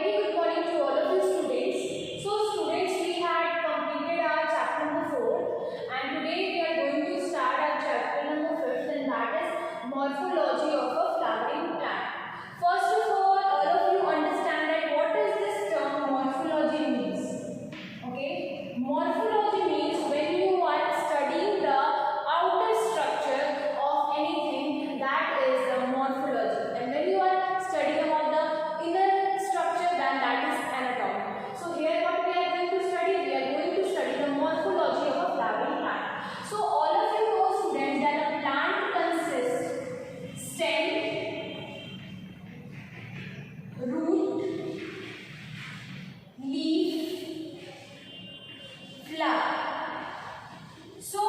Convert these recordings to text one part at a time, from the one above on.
very good morning to all of you students. So students, we had completed our chapter number 4 and today we are going to start our chapter number 5 and that is morphology of a flowering plant. First of all of you understand that what is this term morphology means. Okay, morphology means when you are studying the outer structure of anything, that is the morphology, and when you are studying about the inner structure, then that is anatomy. So here what we are going to study? We are going to study the morphology of a flowering plant. So all of you know students that a plant consists stem, root, leaf, flower. So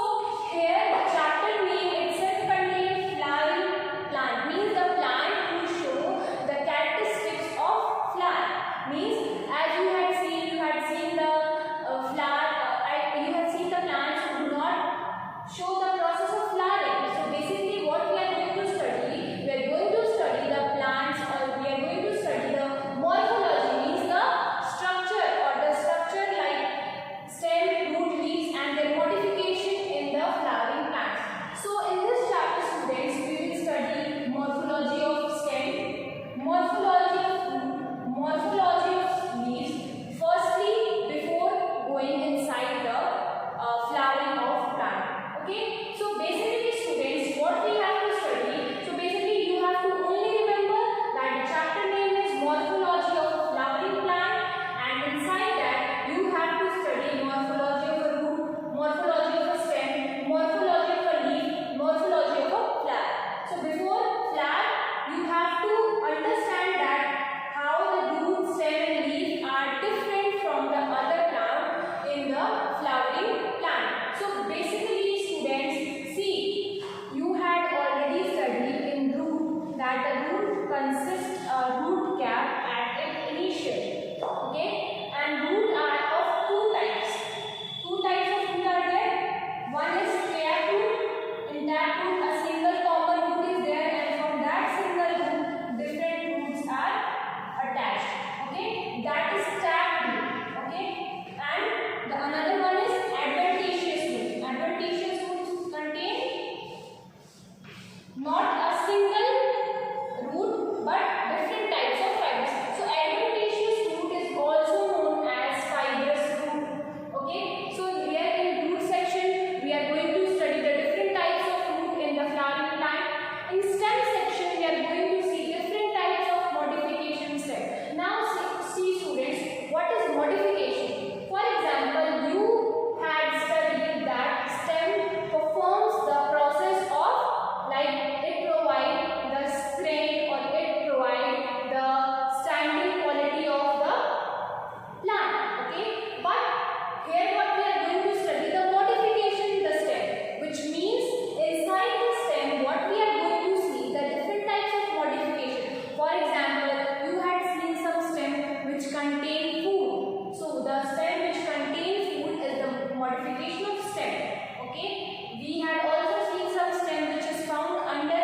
here the chapter name itself contains flowering plant, means the plant will show the characteristics of flower. Means as you had seen the flower, you have seen the plants who do not show the process of flowering. So basically what we are going to study, we are going to study the plants, or we are going to study the morphology, means the structure or the structure like stem, root, leaves and their modification in the flowering plants. So in this chapter students, we will study morphology of stem, morphology of root, morphology of leaves, firstly before going inside the flowering of plant. Okay, so basically students, what we have to study, so basically you have to only remember that the chapter name is morphology of a flowering plant, and inside that you have to study morphology of a root, morphology of a stem, morphology of a leaf, morphology of a flower. So before flower, you have to understand that how the root, stem and leaf are different from the other plant in the flowering plant. So basically students, see, you had already studied in root that the root consists a root cap at its initial. Okay, and root are of two types. Two types of root are there. One is square root. In that root, a single common root is there, and from that single root, different roots are attached. Okay, that is tapped root. Okay, and the another one is adventitious root. Adventitious roots contain not a single root but different types of fibers. So adventitious root is also known as fibrous root. Okay, so here in root section we are going to study the different types of root in the flowering plant. In stem section we are going to see different types of modification stem. Now see students, what is modification? For example, you had studied that stem performs the process of, like, it provides the strength or it provides the standing quality of the plant. Okay, but here what we are going to study, the modification in the stem, which means inside the stem what we are going to see the different types of modification. For example, you had seen some stem which contain food. So the stem which contains food is the modification of stem. Okay, we had also seen some stem which is found under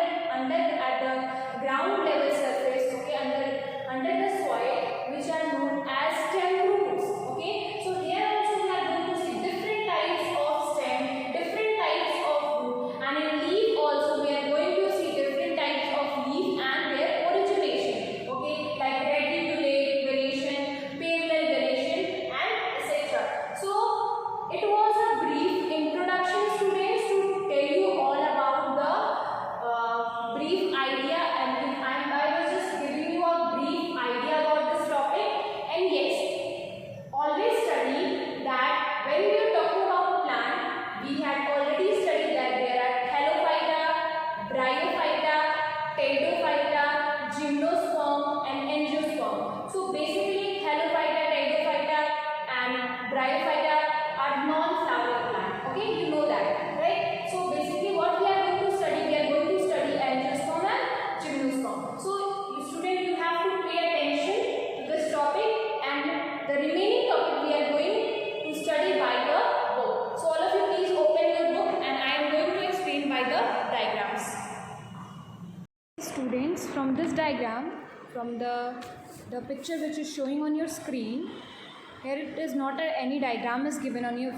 at the ground level surface. Okay, under the soil, which are known as stem roots. Okay, so here also we are going to see different types of stem, different types of root, and in leaf also we are going to see different types of leaf and their origination. Okay, like reticulate venation, parallel venation and etc. So it was a brief introduction students to tell you all about the brief idea, and I was just giving you a brief idea about this topic. And yes, always study that when we are talking about plant, we had already studied that there are Halophyta, Bryophyta, Pteridophyta, Gymnosperm and Angiosperm. So basically Halophyta, Pteridophyta and Bryophyta are non-flower plant. Okay, you know that, right? So basically what we are going to study, we are going to study Angiosperm and Gymnosperm. So student, you have to pay attention to this topic, and the remaining topic we are going to study by the book. So all of you please open your book and I am going to explain by the diagrams. Students, from this diagram, from the the picture which is showing on your screen, here it is not any diagram is given on your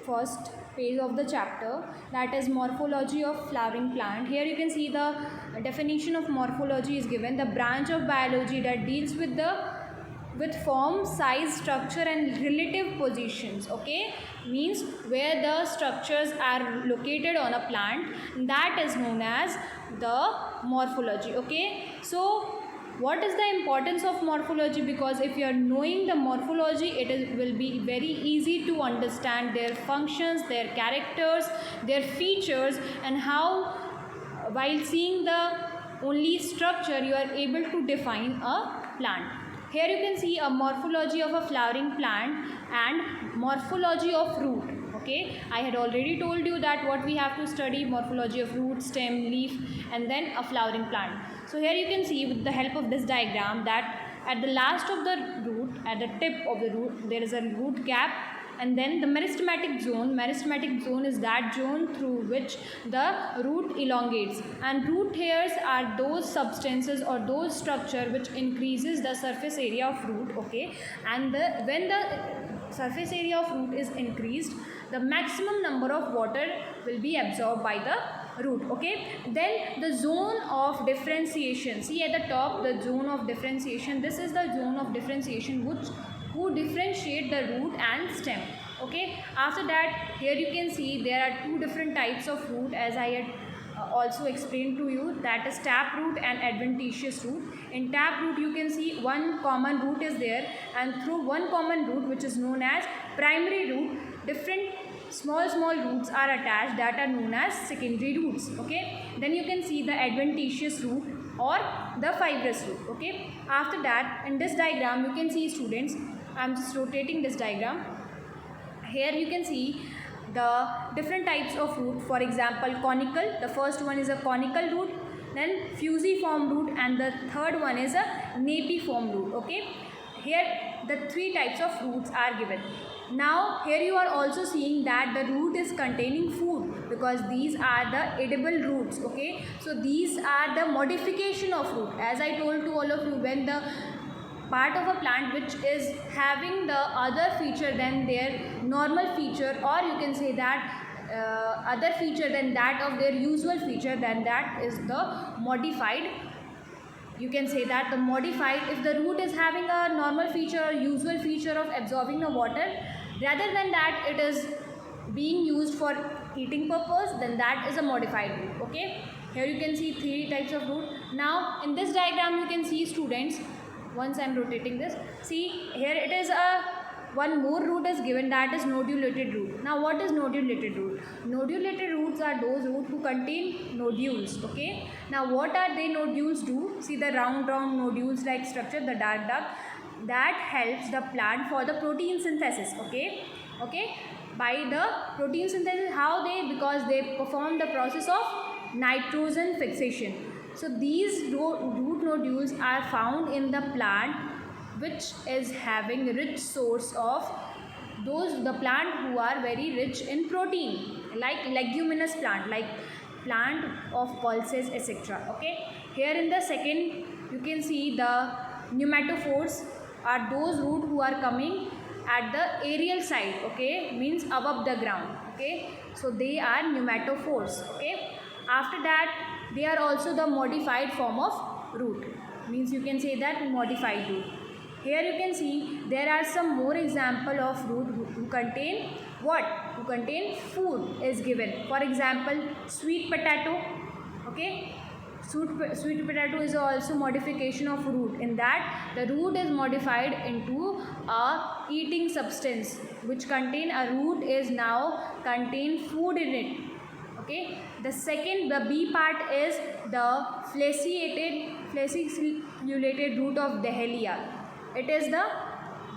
first page of the chapter, that is morphology of flowering plant. Here you can see the definition of morphology is given, the branch of biology that deals with form, size, structure and relative positions. Okay, means where the structures are located on a plant, that is known as the morphology. Okay, so what is the importance of morphology? Because if you are knowing the morphology, will be very easy to understand their functions, their characters, their features, and how while seeing the only structure you are able to define a plant. Here you can see a morphology of a flowering plant and morphology of root. Okay, I had already told you that what we have to study: morphology of root, stem, leaf, and then a flowering plant. So here you can see with the help of this diagram that at the last of the root, at the tip of the root, there is a root cap, and then the meristematic zone. Meristematic zone is that zone through which the root elongates, and root hairs are those substances or those structure which increases the surface area of root. Okay, and when the surface area of root is increased, the maximum number of water will be absorbed by the root. Okay, then the zone of differentiation, see at the top the zone of differentiation, this is the zone of differentiation who differentiate the root and stem. Okay, after that here you can see there are two different types of root, as I had also explained to you, that is tap root and adventitious root. In tap root you can see one common root is there, and through one common root which is known as primary root, different small roots are attached that are known as secondary roots. Okay, then you can see the adventitious root or the fibrous root. Okay, after that in this diagram you can see, students, I am just rotating this diagram. Here you can see the different types of root. For example, conical, the first one is a conical root, then fusiform root, and the third one is a napiform root. Okay, here the three types of roots are given. Now here you are also seeing that the root is containing food, because these are the edible roots. Okay, so these are the modification of root. As I told to all of you, when the part of a plant which is having the other feature than their normal feature, or you can say that other feature than that of their usual feature, then that is the modified. You can say that the modified, if the root is having a normal feature or usual feature of absorbing the water, rather than that it is being used for eating purpose, then that is a modified root. Okay, here you can see three types of root. Now in this diagram you can see, students, once I am rotating this, see here it is one more root is given, that is nodulated root. Now what is nodulated root? Nodulated roots are those roots who contain nodules. Okay, now what are they nodules do? See the round nodules like structure, the dark, that helps the plant for the protein synthesis. Okay, by the protein synthesis, how they? Because they perform the process of nitrogen fixation. So these root nodules are found in the plant which is having rich source of the plant who are very rich in protein, like leguminous plant, like plant of pulses, etc. Okay, here in the second you can see the pneumatophores are those root who are coming at the aerial side. Okay, means above the ground. Okay, so they are pneumatophores. Okay, after that they are also the modified form of root, means you can say that modified root. Here you can see there are some more example of root who contain what? Who contain food is given. For example, sweet potato. Okay, sweet potato is also modification of root. In that the root is modified into a eating substance which contain a root is now contain food in it. Okay, the B part is the fasciculate root of Dahlia. It is the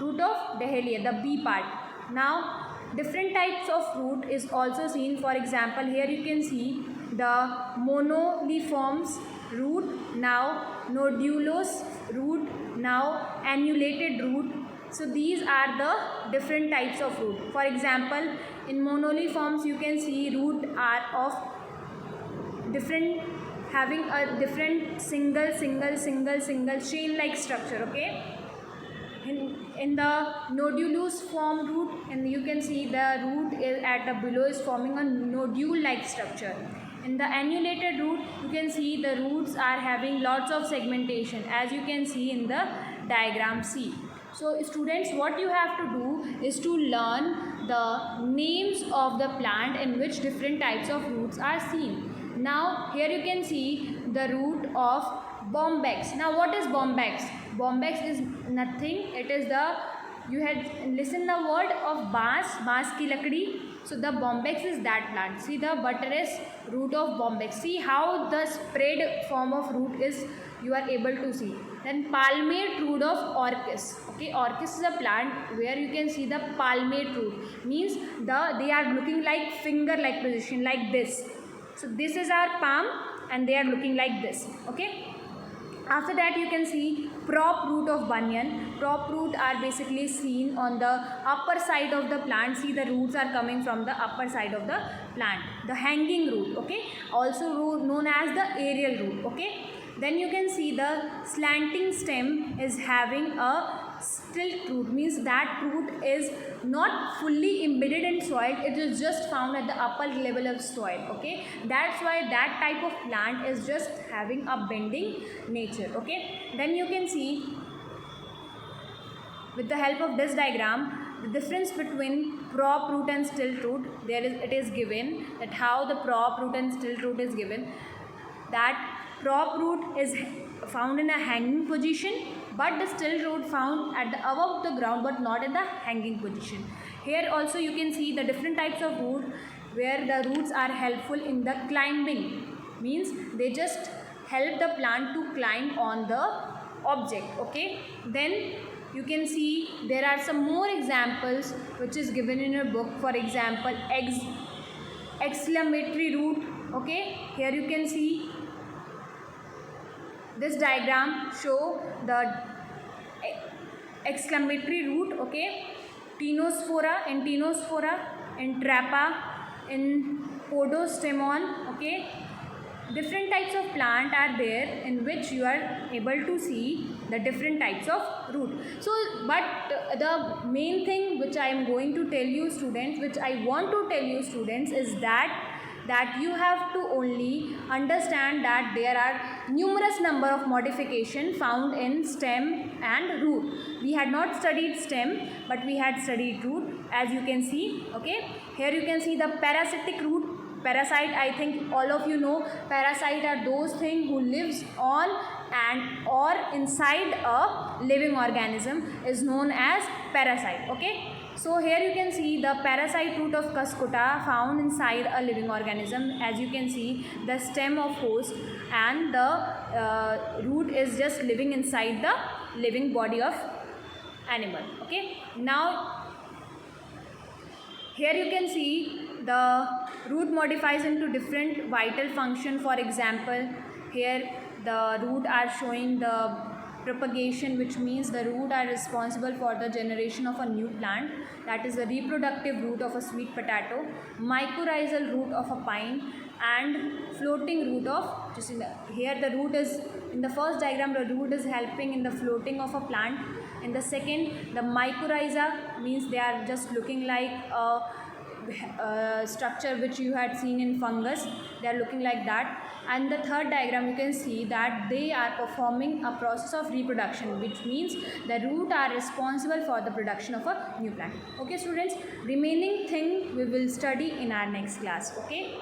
root of Dahlia, the B part. Now different types of root is also seen. For example, here you can see the monoliforms root, now nodulose root, now annulated root. So these are the different types of root. For example, in monoliforms you can see root are of different having a different single chain like structure. Okay, in the nodulus form root, and you can see the root is at the below is forming a nodule like structure. In the annulated root, you can see the roots are having lots of segmentation, as you can see in the diagram C. So students, what you have to do is to learn the names of the plant in which different types of roots are seen. Now here you can see the root of bombex. Now what is bombex? Bombex is nothing, it is the, you had listened the word of baas ki lakdi. So the bombex is that plant. See the buttress root of bombex. See how the spread form of root is, you are able to see. Then palmate root of orchis. Okay, orchis is a plant where you can see the palmate root. Means they are looking like finger like position like this. So this is our palm and they are looking like this. Okay. After that you can see prop root of banyan. Prop root are basically seen on the upper side of the plant. See the roots are coming from the upper side of the plant. The hanging root, okay, also root known as the aerial root. Okay. Then you can see the slanting stem is having a stilt root, means that root is not fully embedded in soil, it is just found at the upper level of soil. Okay, that's why that type of plant is just having a bending nature. Okay, then you can see with the help of this diagram the difference between prop root and stilt root. It is given that how the prop root and stilt root is given, that prop root is found in a hanging position, but the stilt root found at the above the ground but not in the hanging position. Here also you can see the different types of root where the roots are helpful in the climbing, means they just help the plant to climb on the object. Okay, then you can see there are some more examples which is given in your book. For example, exclamatory root. Okay, here you can see this diagram show the exclamatory root. Okay, Tinospora, in Trappa, in Podostemon. Okay, different types of plant are there in which you are able to see the different types of root. So but the main thing which I am going to tell you students, which I want to tell you students, is that you have to only understand that there are numerous number of modification found in stem and root. We had not studied stem, but we had studied root, as you can see. Okay, here you can see the parasitic root. Parasite, I think all of you know, parasite are those things who lives on and or inside a living organism is known as parasite. Okay, so here you can see the parasite root of Cuscuta found inside a living organism. As you can see, the stem of host and the root is just living inside the living body of animal. Okay, now here you can see the root modifies into different vital function. For example, here the root are showing the propagation, which means the root are responsible for the generation of a new plant, that is the reproductive root of a sweet potato, mycorrhizal root of a pine, and floating root of, just here the root is, in the first diagram the root is helping in the floating of a plant. In the second, the mycorrhiza means they are just looking like a structure which you had seen in fungus, they are looking like that. And the third diagram you can see that they are performing a process of reproduction, which means the root are responsible for the production of a new plant. Okay students, remaining thing we will study in our next class. Okay.